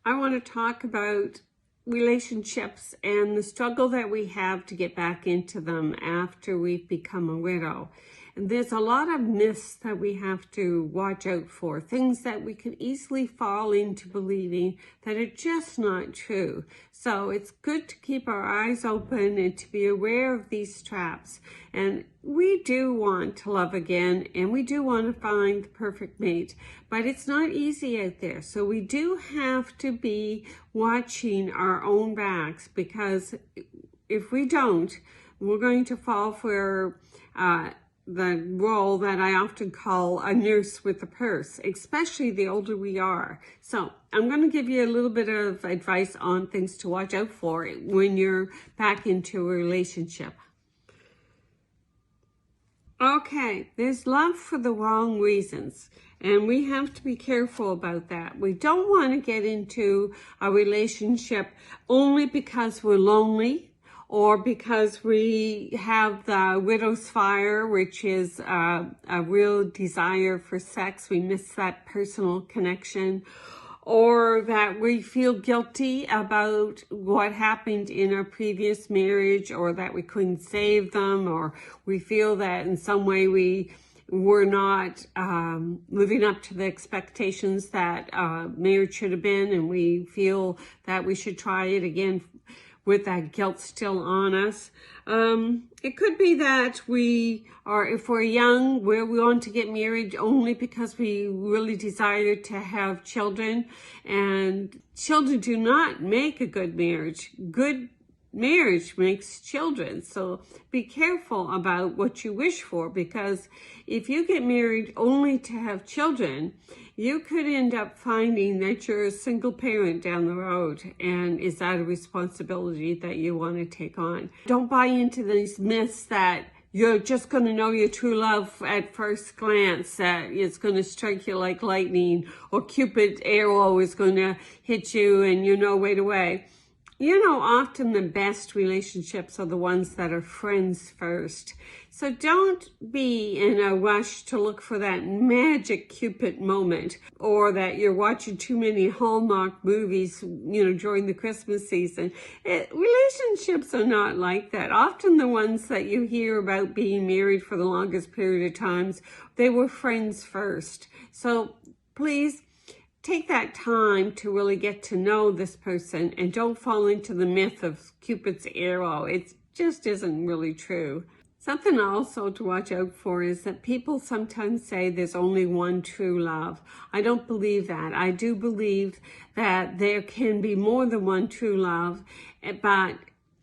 I want to talk about relationships and the struggle that we have to get back into them after we've become a widow. And there's a lot of myths that we have to watch out for, things that we could easily fall into believing that are just not true. So it's good to keep our eyes open and to be aware of these traps. And we do want to love again, and we do want to find the perfect mate, but it's not easy out there. So we do have to be watching our own backs, because if we don't, we're going to fall for the role that I often call a nurse with a purse, especially the older we are. So I'm going to give you a little bit of advice on things to watch out for when you're back into a relationship. Okay, there's love for the wrong reasons, and we have to be careful about that. We don't want to get into a relationship only because we're lonely, or because we have the widow's fire, which is a real desire for sex. We miss that personal connection, or that we feel guilty about what happened in our previous marriage, or that we couldn't save them, or we feel that in some way we were not living up to the expectations that marriage should have been, and we feel that we should try it again with that guilt still on us. It could be that we are, if we're young, we want to get married only because we really desire to have children, and children do not make a good marriage. Good marriage makes children. So be careful about what you wish for, because if you get married only to have children, you could end up finding that you're a single parent down the road. And is that a responsibility that you want to take on? Don't buy into these myths that you're just going to know your true love at first glance, that it's going to strike you like lightning, or Cupid's arrow is going to hit you and you know right away. You know, often the best relationships are the ones that are friends first. So don't be in a rush to look for that magic Cupid moment, or that you're watching too many Hallmark movies, you know, during the Christmas season. Relationships are not like that. Often the ones that you hear about being married for the longest period of times, they were friends first. So please, take that time to really get to know this person, and don't fall into the myth of Cupid's arrow. It just isn't really true. Something also to watch out for is that people sometimes say there's only one true love. I don't believe that. I do believe that there can be more than one true love, but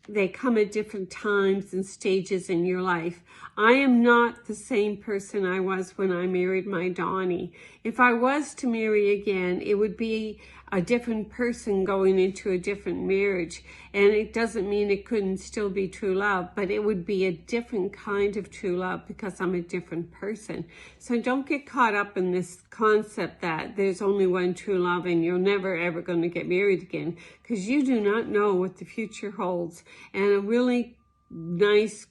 they come at different times and stages in your life. I am not the same person I was when I married my Donnie. If I was to marry again, it would be a different person going into a different marriage. And it doesn't mean it couldn't still be true love, but it would be a different kind of true love because I'm a different person. So don't get caught up in this concept that there's only one true love and you're never ever going to get married again, because you do not know what the future holds. And a really nice,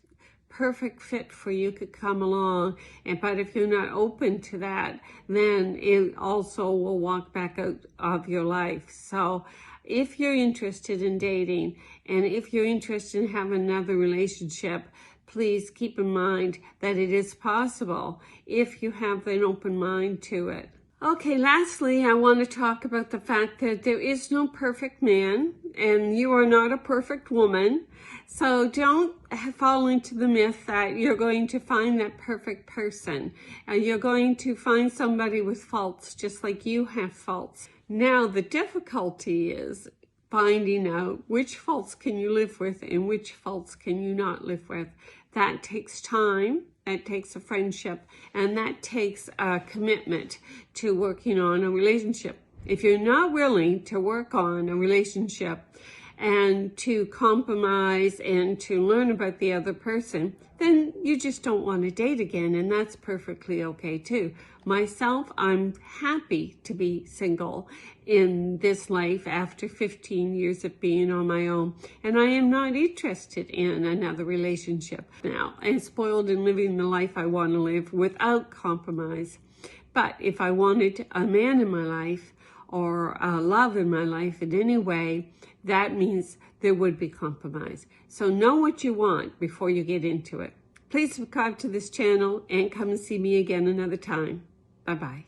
perfect fit for you could come along, but if you're not open to that, then it also will walk back out of your life. So if you're interested in dating, and if you're interested in having another relationship, please keep in mind that it is possible if you have an open mind to it. Okay, lastly, I want to talk about the fact that there is no perfect man, and you are not a perfect woman. So don't fall into the myth that you're going to find that perfect person. You're going to find somebody with faults just like you have faults. Now, the difficulty is finding out which faults can you live with and which faults can you not live with. That takes time. That takes a friendship, and that takes a commitment to working on a relationship. If you're not willing to work on a relationship and to compromise and to learn about the other person, then you just don't want to date again, and that's perfectly okay too. Myself, I'm happy to be single in this life after 15 years of being on my own, and I am not interested in another relationship now. I'm spoiled in living the life I want to live without compromise. But if I wanted a man in my life or love in my life in any way, that means there would be compromise. So know what you want before you get into it. Please subscribe to this channel and come and see me again another time. Bye-bye.